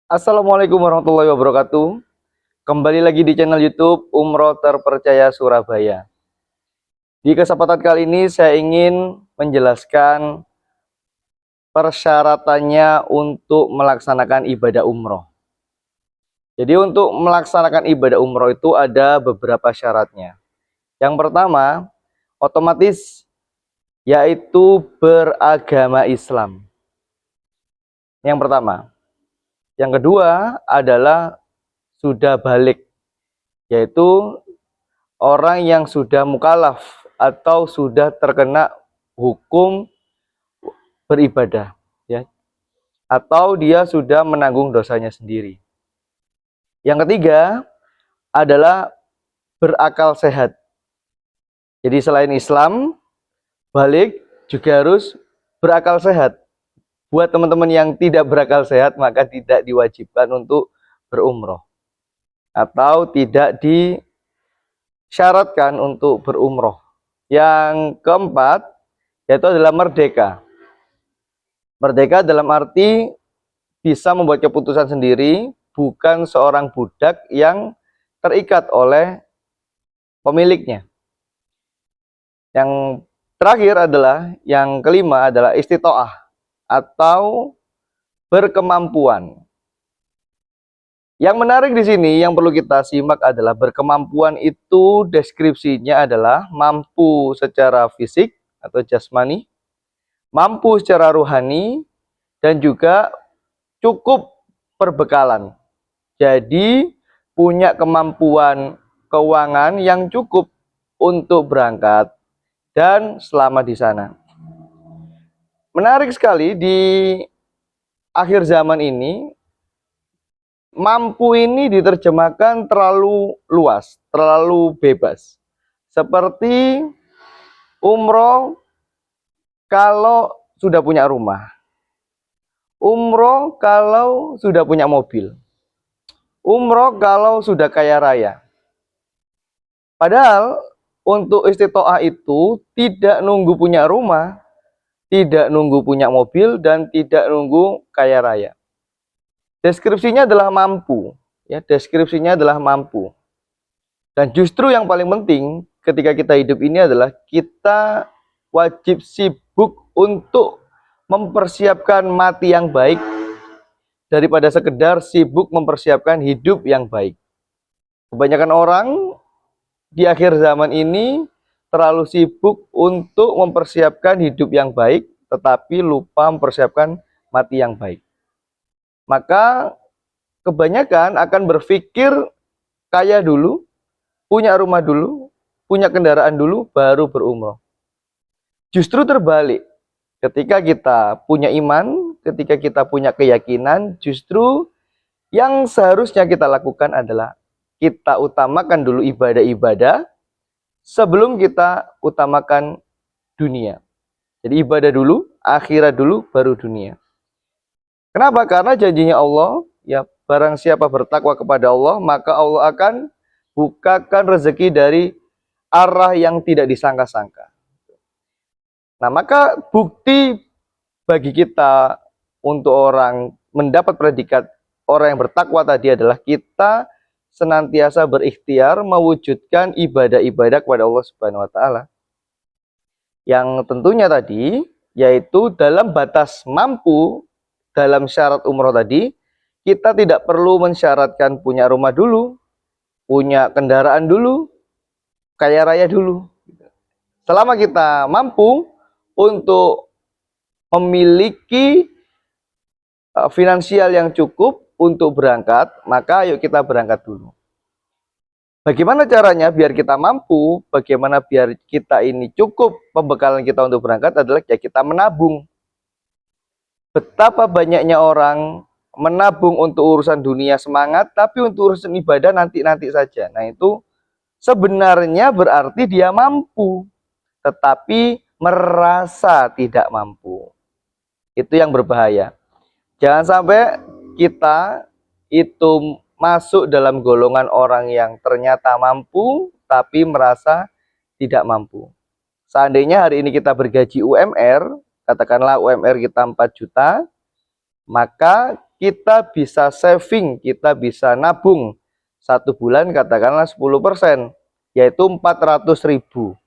Assalamualaikum warahmatullahi wabarakatuh. Kembali lagi di channel YouTube Umroh Terpercaya Surabaya. Di kesempatan kali ini saya ingin menjelaskan persyaratannya untuk melaksanakan ibadah umroh. Jadi untuk melaksanakan ibadah umroh itu ada beberapa syaratnya. Yang pertama, otomatis yaitu beragama Islam. Yang pertama. Yang kedua adalah sudah balik, yaitu orang yang sudah mukallaf atau sudah terkena hukum beribadah, ya, atau dia sudah menanggung dosanya sendiri. Yang ketiga adalah berakal sehat. Jadi selain Islam, balik juga harus berakal sehat. Buat teman-teman yang tidak berakal sehat, maka tidak diwajibkan untuk berumroh atau tidak disyaratkan untuk berumroh. Yang keempat yaitu adalah merdeka. Merdeka dalam arti bisa membuat keputusan sendiri, bukan seorang budak yang terikat oleh pemiliknya. Yang terakhir adalah, yang kelima adalah istitoah atau berkemampuan. Yang menarik di sini yang perlu kita simak adalah berkemampuan itu deskripsinya adalah mampu secara fisik atau jasmani, mampu secara rohani, dan juga cukup perbekalan. Jadi punya kemampuan keuangan yang cukup untuk berangkat dan selama di sana. Menarik sekali di akhir zaman ini, mampu ini diterjemahkan terlalu luas, terlalu bebas. Seperti umroh kalau sudah punya rumah, umroh kalau sudah punya mobil, umroh kalau sudah kaya raya. Padahal untuk istitoah itu tidak nunggu punya rumah, tidak nunggu punya mobil, dan tidak nunggu kaya raya. Deskripsinya adalah mampu, ya, deskripsinya adalah mampu. Dan justru yang paling penting ketika kita hidup ini adalah kita wajib sibuk untuk mempersiapkan mati yang baik daripada sekedar sibuk mempersiapkan hidup yang baik. Kebanyakan orang di akhir zaman ini terlalu sibuk untuk mempersiapkan hidup yang baik, tetapi lupa mempersiapkan mati yang baik. Maka kebanyakan akan berpikir kaya dulu, punya rumah dulu, punya kendaraan dulu, baru berumroh. Justru terbalik, ketika kita punya iman, ketika kita punya keyakinan, justru yang seharusnya kita lakukan adalah kita utamakan dulu ibadah-ibadah sebelum kita utamakan dunia. Jadi ibadah dulu, akhirat dulu, baru dunia. Kenapa? Karena janjinya Allah, ya, barang siapa bertakwa kepada Allah, maka Allah akan bukakan rezeki dari arah yang tidak disangka-sangka. Nah, maka bukti bagi kita untuk orang mendapat predikat orang yang bertakwa tadi adalah kita senantiasa berikhtiar mewujudkan ibadah-ibadah kepada Allah Subhanahu wa taala. Yang tentunya tadi yaitu dalam batas mampu. Dalam syarat umroh tadi, kita tidak perlu mensyaratkan punya rumah dulu, punya kendaraan dulu, kaya raya dulu. Selama kita mampu untuk memiliki finansial yang cukup untuk berangkat, maka ayo kita berangkat dulu. Bagaimana caranya biar kita mampu, bagaimana biar kita ini cukup pembekalan kita untuk berangkat adalah ya kita menabung. Betapa banyaknya orang menabung untuk urusan dunia semangat, tapi untuk urusan ibadah nanti-nanti saja. Nah itu sebenarnya berarti dia mampu, tetapi merasa tidak mampu. Itu yang berbahaya. Jangan sampai kita itu masuk dalam golongan orang yang ternyata mampu, tapi merasa tidak mampu. Seandainya hari ini kita bergaji UMR, katakanlah UMR kita 4 juta, maka kita bisa saving, kita bisa nabung 1 bulan katakanlah 10%, yaitu 400.000.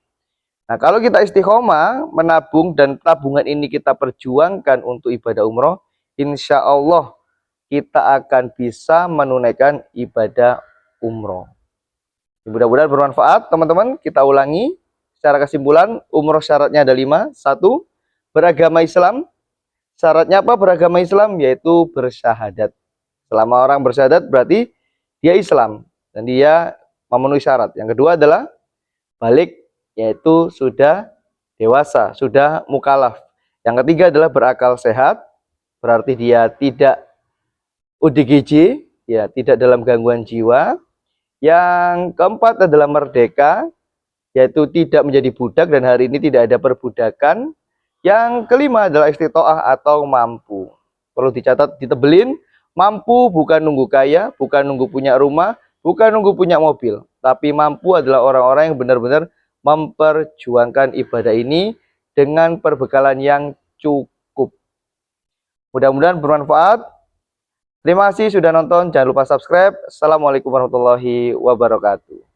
Nah, kalau kita istiqomah menabung dan tabungan ini kita perjuangkan untuk ibadah umroh, insya Allah kita akan bisa menunaikan ibadah umroh. Mudah-mudahan bermanfaat, teman-teman. Kita ulangi secara kesimpulan, umroh syaratnya ada 5. 1, beragama Islam. Syaratnya apa beragama Islam? Yaitu bersyahadat. Selama orang bersyahadat berarti dia Islam dan dia memenuhi syarat. Yang kedua adalah balik, yaitu sudah dewasa, sudah mukalaf. Yang ketiga adalah berakal sehat, berarti dia tidak ODGJ, ya, tidak dalam gangguan jiwa. Yang keempat adalah merdeka, yaitu tidak menjadi budak dan hari ini tidak ada perbudakan. Yang kelima adalah istitoah atau mampu. Perlu dicatat, ditebelin, mampu bukan nunggu kaya, bukan nunggu punya rumah, bukan nunggu punya mobil, tapi mampu adalah orang-orang yang benar-benar memperjuangkan ibadah ini dengan perbekalan yang cukup. Mudah-mudahan bermanfaat. Terima kasih sudah nonton, jangan lupa subscribe. Assalamualaikum warahmatullahi wabarakatuh.